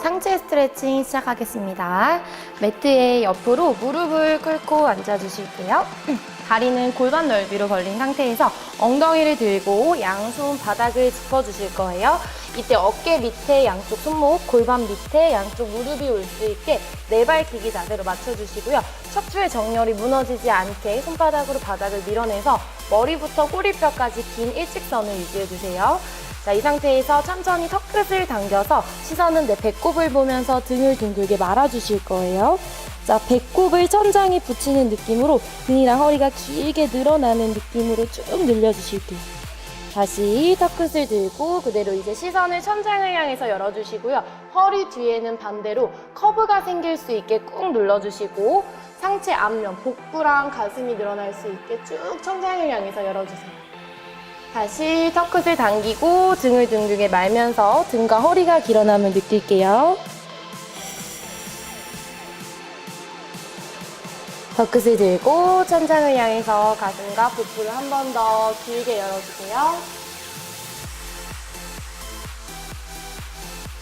상체 스트레칭 시작하겠습니다. 매트의 옆으로 무릎을 꿇고 앉아주실게요. 다리는 골반 넓이로 벌린 상태에서 엉덩이를 들고 양손 바닥을 짚어주실 거예요. 이때 어깨 밑에 양쪽 손목, 골반 밑에 양쪽 무릎이 올 수 있게 내발기기 자세로 맞춰주시고요. 척추의 정렬이 무너지지 않게 손바닥으로 바닥을 밀어내서 머리부터 꼬리뼈까지 긴 일직선을 유지해주세요. 자, 이 상태에서 천천히 턱끝을 당겨서 시선은 내 배꼽을 보면서 등을 둥글게 말아주실 거예요. 자, 배꼽을 천장에 붙이는 느낌으로 등이랑 허리가 길게 늘어나는 느낌으로 쭉 늘려주실게요. 다시 턱끝을 들고 그대로 이제 시선을 천장을 향해서 열어주시고요. 허리 뒤에는 반대로 커브가 생길 수 있게 꾹 눌러주시고 상체 앞면, 복부랑 가슴이 늘어날 수 있게 쭉 천장을 향해서 열어주세요. 다시 턱끝을 당기고 등을 둥글게 말면서 등과 허리가 길어남을 느낄게요. 턱끝을 들고 천장을 향해서 가슴과 복부를 한 번 더 길게 열어주세요.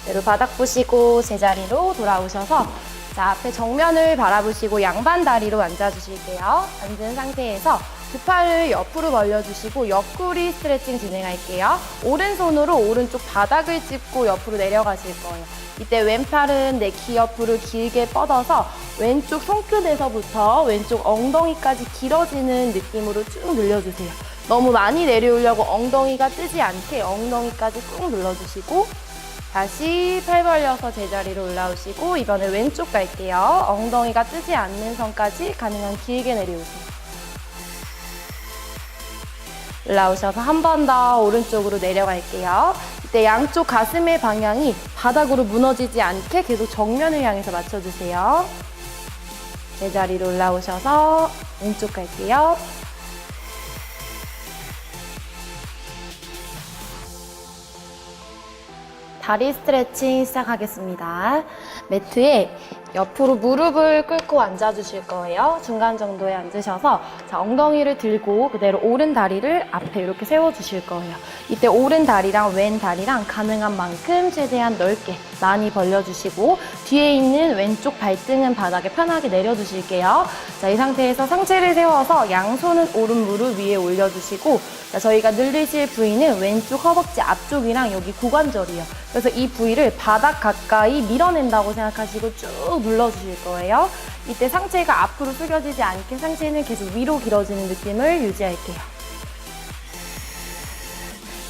그대로 바닥 보시고 제자리로 돌아오셔서 자, 앞에 정면을 바라보시고 양반 다리로 앉아주실게요. 앉은 상태에서 두 팔을 옆으로 벌려주시고 옆구리 스트레칭 진행할게요. 오른손으로 오른쪽 바닥을 짚고 옆으로 내려가실 거예요. 이때 왼팔은 내 귀 옆으로 길게 뻗어서 왼쪽 손끝에서부터 왼쪽 엉덩이까지 길어지는 느낌으로 쭉 늘려주세요. 너무 많이 내려오려고 엉덩이가 뜨지 않게 엉덩이까지 꾹 눌러주시고 다시 팔 벌려서 제자리로 올라오시고 이번에 왼쪽 갈게요. 엉덩이가 뜨지 않는 선까지 가능한 길게 내려오세요. 올라오셔서 한 번 더 오른쪽으로 내려갈게요. 이때 양쪽 가슴의 방향이 바닥으로 무너지지 않게 계속 정면을 향해서 맞춰주세요. 제자리로 올라오셔서 왼쪽 갈게요. 다리 스트레칭 시작하겠습니다. 매트에 옆으로 무릎을 꿇고 앉아주실 거예요. 중간 정도에 앉으셔서 자, 엉덩이를 들고 그대로 오른 다리를 앞에 이렇게 세워주실 거예요. 이때 오른 다리랑 왼 다리랑 가능한 만큼 최대한 넓게 많이 벌려주시고 뒤에 있는 왼쪽 발등은 바닥에 편하게 내려주실게요. 자, 이 상태에서 상체를 세워서 양손은 오른 무릎 위에 올려주시고 자, 저희가 늘리실 부위는 왼쪽 허벅지 앞쪽이랑 여기 고관절이에요. 그래서 이 부위를 바닥 가까이 밀어낸다고 생각하시고 쭉 눌러주실 거예요. 이때 상체가 앞으로 숙여지지 않게 상체는 계속 위로 길어지는 느낌을 유지할게요.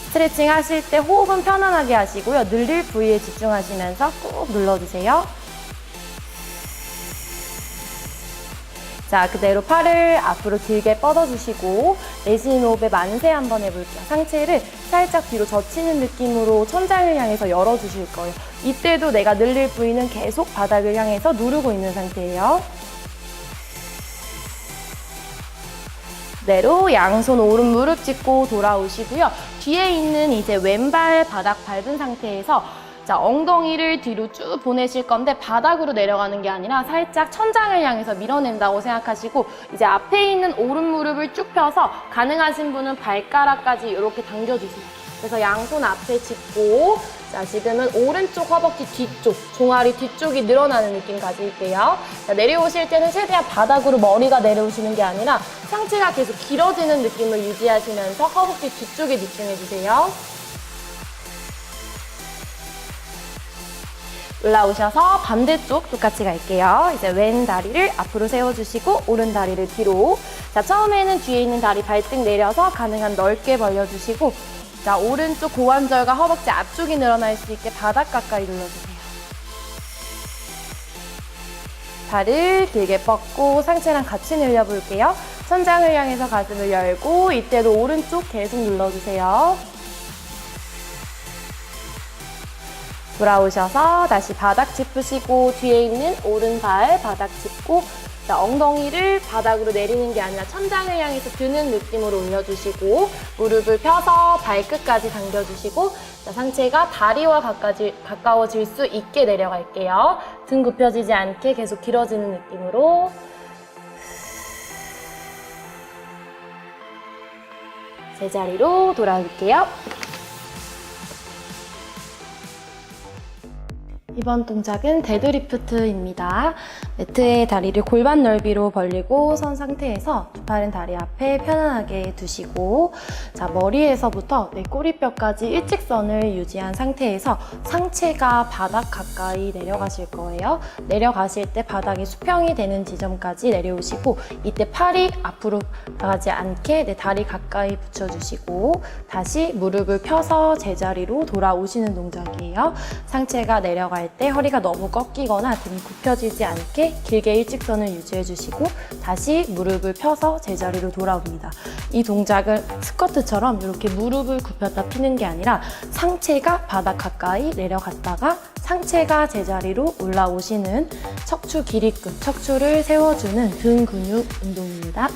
스트레칭 하실 때 호흡은 편안하게 하시고요. 늘릴 부위에 집중하시면서 꾹 눌러주세요. 자, 그대로 팔을 앞으로 길게 뻗어주시고 내쉬는 호흡에 만세 한번 해볼게요. 상체를 살짝 뒤로 젖히는 느낌으로 천장을 향해서 열어주실 거예요. 이때도 내가 늘릴 부위는 계속 바닥을 향해서 누르고 있는 상태예요. 그대로 양손 오른 무릎 짚고 돌아오시고요. 뒤에 있는 이제 왼발 바닥 밟은 상태에서 자, 엉덩이를 뒤로 쭉 보내실 건데 바닥으로 내려가는 게 아니라 살짝 천장을 향해서 밀어낸다고 생각하시고 이제 앞에 있는 오른 무릎을 쭉 펴서 가능하신 분은 발가락까지 이렇게 당겨주세요. 그래서 양손 앞에 짚고 자, 지금은 오른쪽 허벅지 뒤쪽, 종아리 뒤쪽이 늘어나는 느낌 가질게요. 자, 내려오실 때는 최대한 바닥으로 머리가 내려오시는 게 아니라 상체가 계속 길어지는 느낌을 유지하시면서 허벅지 뒤쪽에 집중해주세요. 올라오셔서 반대쪽 똑같이 갈게요. 이제 왼 다리를 앞으로 세워주시고 오른 다리를 뒤로. 자, 처음에는 뒤에 있는 다리 발등 내려서 가능한 넓게 벌려주시고 자, 오른쪽 고관절과 허벅지 앞쪽이 늘어날 수 있게 바닥 가까이 눌러주세요. 발을 길게 뻗고 상체랑 같이 늘려볼게요. 천장을 향해서 가슴을 열고 이때도 오른쪽 계속 눌러주세요. 돌아오셔서 다시 바닥 짚으시고 뒤에 있는 오른발 바닥 짚고 자, 엉덩이를 바닥으로 내리는 게 아니라 천장을 향해서 드는 느낌으로 올려주시고 무릎을 펴서 발끝까지 당겨주시고 자, 상체가 다리와 가까워질 수 있게 내려갈게요. 등 굽혀지지 않게 계속 길어지는 느낌으로 제자리로 돌아올게요. 이번 동작은 데드리프트입니다. 매트의 다리를 골반 넓이로 벌리고 선 상태에서 두 팔은 다리 앞에 편안하게 두시고, 자, 머리에서부터 내 꼬리뼈까지 일직선을 유지한 상태에서 상체가 바닥 가까이 내려가실 거예요. 내려가실 때 바닥이 수평이 되는 지점까지 내려오시고, 이때 팔이 앞으로 나가지 않게 내 다리 가까이 붙여주시고, 다시 무릎을 펴서 제자리로 돌아오시는 동작이에요. 상체가 내려갈 때 허리가 너무 꺾이거나 등이 굽혀지지 않게 길게 일직선을 유지해 주시고, 다시 무릎을 펴서 제자리로 돌아옵니다. 이 동작은 스쿼트처럼 이렇게 무릎을 굽혔다 피는 게 아니라 상체가 바닥 가까이 내려갔다가 상체가 제자리로 올라오시는 척추 기립근, 척추를 세워주는 등 근육 운동입니다.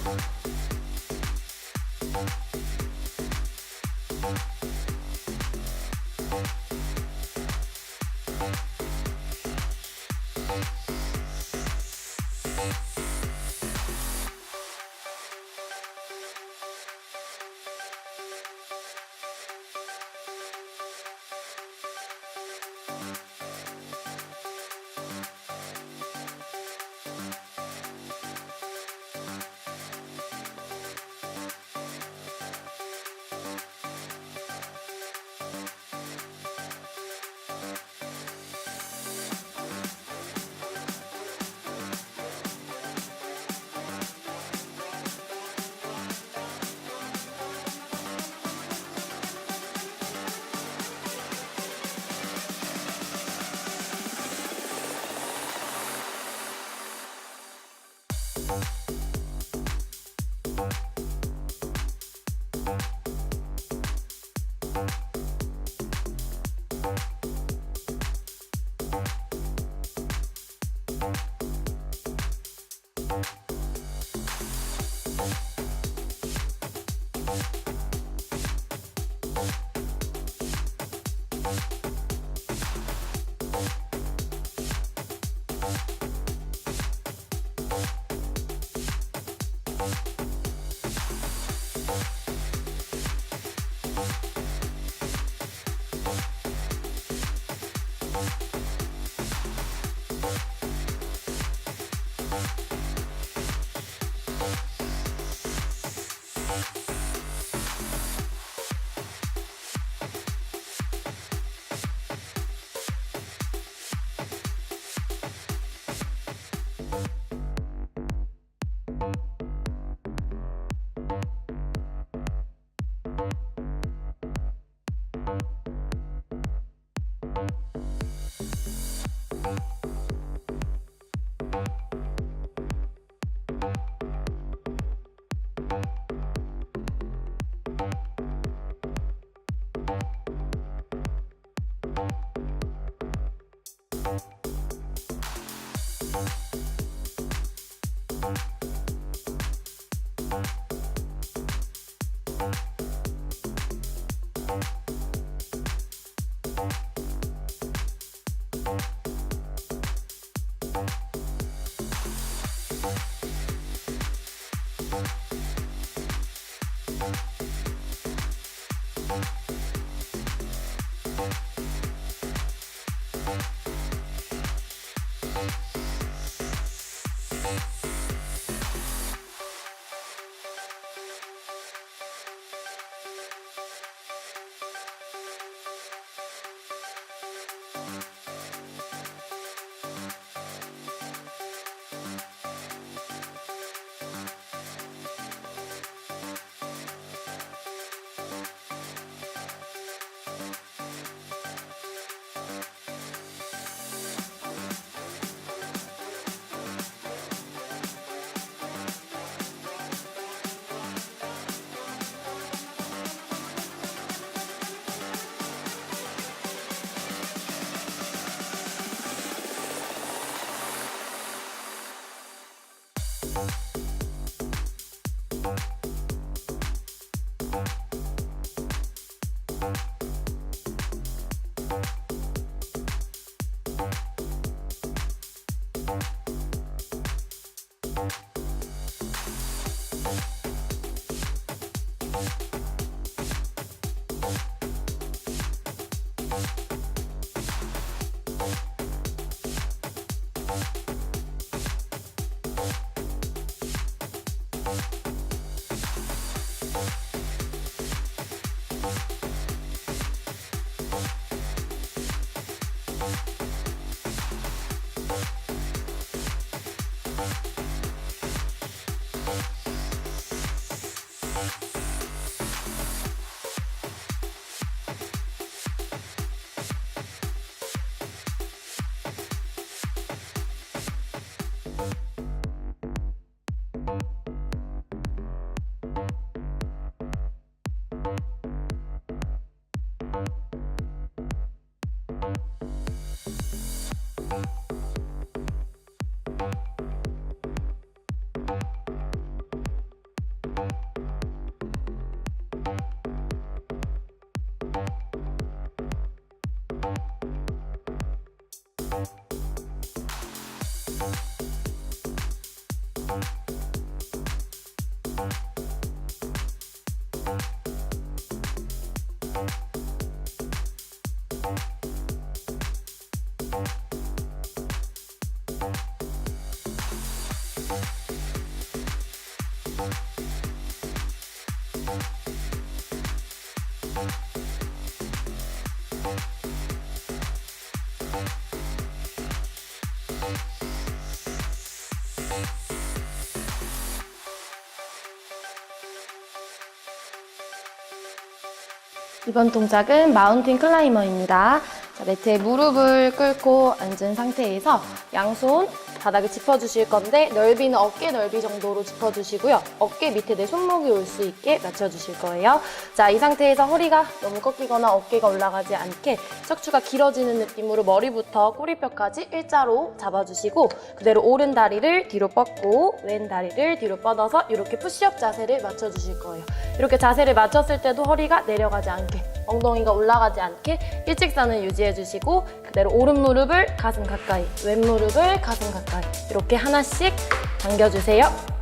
이번 동작은 마운틴 클라이머입니다. 자, 매트에 무릎을 꿇고 앉은 상태에서 양손 바닥에 짚어주실 건데 넓이는 어깨 넓이 정도로 짚어주시고요. 어깨 밑에 내 손목이 올 수 있게 맞춰주실 거예요. 자, 이 상태에서 허리가 너무 꺾이거나 어깨가 올라가지 않게 척추가 길어지는 느낌으로 머리부터 꼬리뼈까지 일자로 잡아주시고 그대로 오른 다리를 뒤로 뻗고 왼 다리를 뒤로 뻗어서 이렇게 푸시업 자세를 맞춰주실 거예요. 이렇게 자세를 맞췄을 때도 허리가 내려가지 않게 엉덩이가 올라가지 않게 일직선을 유지해주시고 그대로 오른 무릎을 가슴 가까이 왼 무릎을 가슴 가까이 이렇게 하나씩 당겨주세요.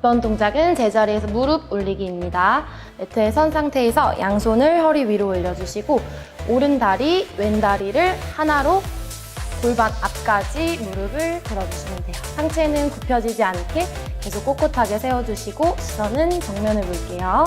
이번 동작은 제자리에서 무릎 올리기입니다. 매트에 선 상태에서 양손을 허리 위로 올려주시고 오른 다리, 왼 다리를 하나로 골반 앞까지 무릎을 들어주시면 돼요. 상체는 굽혀지지 않게 계속 꼿꼿하게 세워주시고 시선은 정면을 볼게요.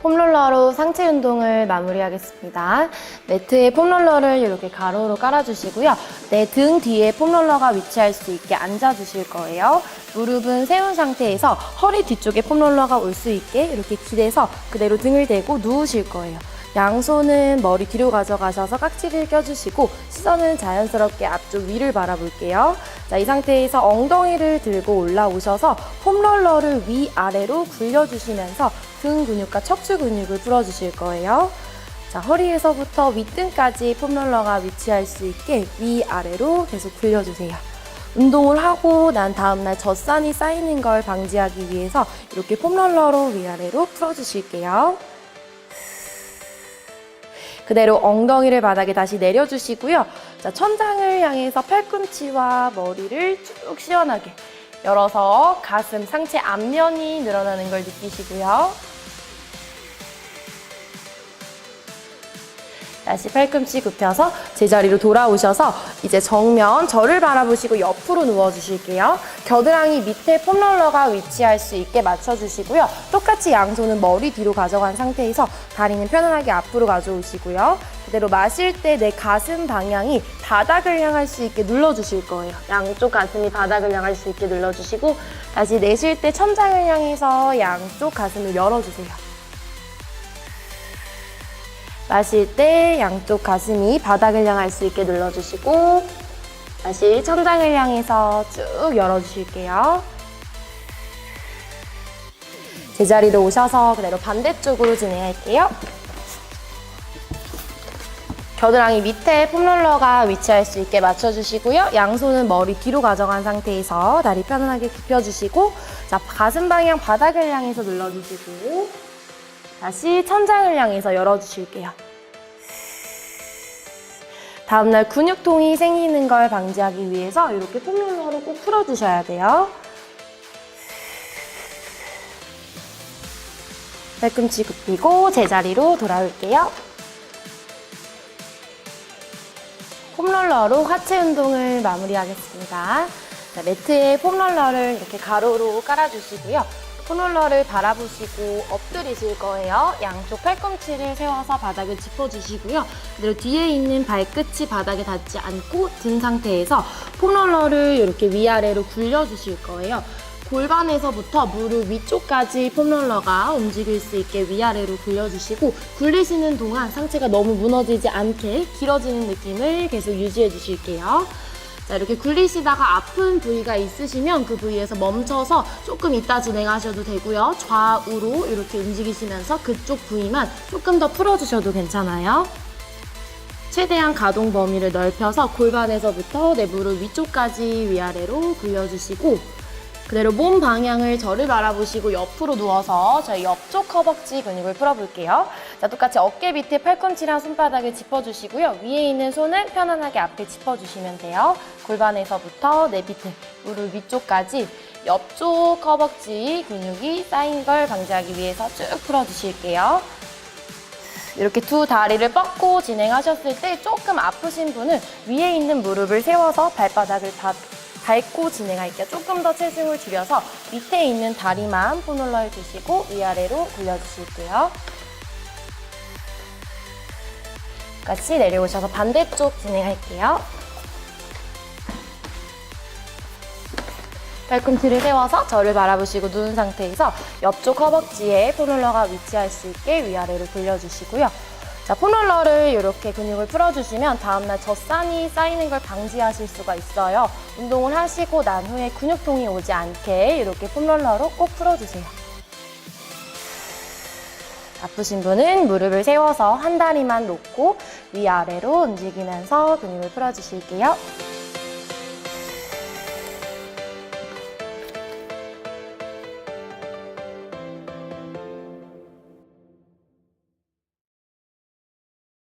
폼롤러로 상체 운동을 마무리하겠습니다. 매트에 폼롤러를 이렇게 가로로 깔아주시고요. 내 등 뒤에 폼롤러가 위치할 수 있게 앉아주실 거예요. 무릎은 세운 상태에서 허리 뒤쪽에 폼롤러가 올 수 있게 이렇게 기대서 그대로 등을 대고 누우실 거예요. 양손은 머리 뒤로 가져가셔서 깍지를 껴주시고 시선은 자연스럽게 앞쪽 위를 바라볼게요. 자, 이 상태에서 엉덩이를 들고 올라오셔서 폼롤러를 위아래로 굴려주시면서 등 근육과 척추 근육을 풀어주실 거예요. 자, 허리에서부터 윗등까지 폼롤러가 위치할 수 있게 위아래로 계속 굴려주세요. 운동을 하고 난 다음날 젖산이 쌓이는 걸 방지하기 위해서 이렇게 폼롤러로 위아래로 풀어주실게요. 그대로 엉덩이를 바닥에 다시 내려주시고요. 자, 천장을 향해서 팔꿈치와 머리를 쭉 시원하게 열어서 가슴, 상체 앞면이 늘어나는 걸 느끼시고요. 다시 팔꿈치 굽혀서 제자리로 돌아오셔서 이제 정면 저를 바라보시고 옆으로 누워주실게요. 겨드랑이 밑에 폼롤러가 위치할 수 있게 맞춰주시고요. 똑같이 양손은 머리 뒤로 가져간 상태에서 다리는 편안하게 앞으로 가져오시고요. 그대로 마실 때 내 가슴 방향이 바닥을 향할 수 있게 눌러주실 거예요. 양쪽 가슴이 바닥을 향할 수 있게 눌러주시고 다시 내쉴 때 천장을 향해서 양쪽 가슴을 열어주세요. 마실 때 양쪽 가슴이 바닥을 향할 수 있게 눌러주시고 다시 천장을 향해서 쭉 열어주실게요. 제자리로 오셔서 그대로 반대쪽으로 진행할게요. 겨드랑이 밑에 폼롤러가 위치할 수 있게 맞춰주시고요. 양손은 머리 뒤로 가져간 상태에서 다리 편안하게 굽혀주시고 자, 가슴 방향 바닥을 향해서 눌러주시고 다시 천장을 향해서 열어주실게요. 다음날 근육통이 생기는 걸 방지하기 위해서 이렇게 폼롤러로 꼭 풀어주셔야 돼요. 팔꿈치 굽히고 제자리로 돌아올게요. 폼롤러로 하체 운동을 마무리하겠습니다. 자, 매트에 폼롤러를 이렇게 가로로 깔아주시고요. 폼롤러를 바라보시고 엎드리실 거예요. 양쪽 팔꿈치를 세워서 바닥을 짚어주시고요. 그리고 뒤에 있는 발끝이 바닥에 닿지 않고 든 상태에서 폼롤러를 이렇게 위아래로 굴려주실 거예요. 골반에서부터 무릎 위쪽까지 폼롤러가 움직일 수 있게 위아래로 굴려주시고 굴리시는 동안 상체가 너무 무너지지 않게 길어지는 느낌을 계속 유지해 주실게요. 자, 이렇게 굴리시다가 아픈 부위가 있으시면 그 부위에서 멈춰서 조금 이따 진행하셔도 되고요. 좌우로 이렇게 움직이시면서 그쪽 부위만 조금 더 풀어주셔도 괜찮아요. 최대한 가동 범위를 넓혀서 골반에서부터 내 무릎 위쪽까지 위아래로 굴려주시고 그대로 몸 방향을 저를 바라보시고 옆으로 누워서 저희 옆쪽 허벅지 근육을 풀어볼게요. 자, 똑같이 어깨 밑에 팔꿈치랑 손바닥을 짚어주시고요. 위에 있는 손은 편안하게 앞에 짚어주시면 돼요. 골반에서부터 내 밑에 무릎 위쪽까지 옆쪽 허벅지 근육이 쌓인 걸 방지하기 위해서 쭉 풀어주실게요. 이렇게 두 다리를 뻗고 진행하셨을 때 조금 아프신 분은 위에 있는 무릎을 세워서 발바닥을 밟고 진행할게요. 조금 더 체중을 줄여서 밑에 있는 다리만 폼롤러에 두시고 위아래로 굴려주실게요. 같이 내려오셔서 반대쪽 진행할게요. 팔꿈치를 세워서 저를 바라보시고 누운 상태에서 옆쪽 허벅지에 폼롤러가 위치할 수 있게 위아래로 굴려주시고요. 자, 폼롤러를 이렇게 근육을 풀어주시면 다음날 젖산이 쌓이는 걸 방지하실 수가 있어요. 운동을 하시고 난 후에 근육통이 오지 않게 이렇게 폼롤러로 꼭 풀어주세요. 아프신 분은 무릎을 세워서 한 다리만 놓고 위아래로 움직이면서 근육을 풀어주실게요.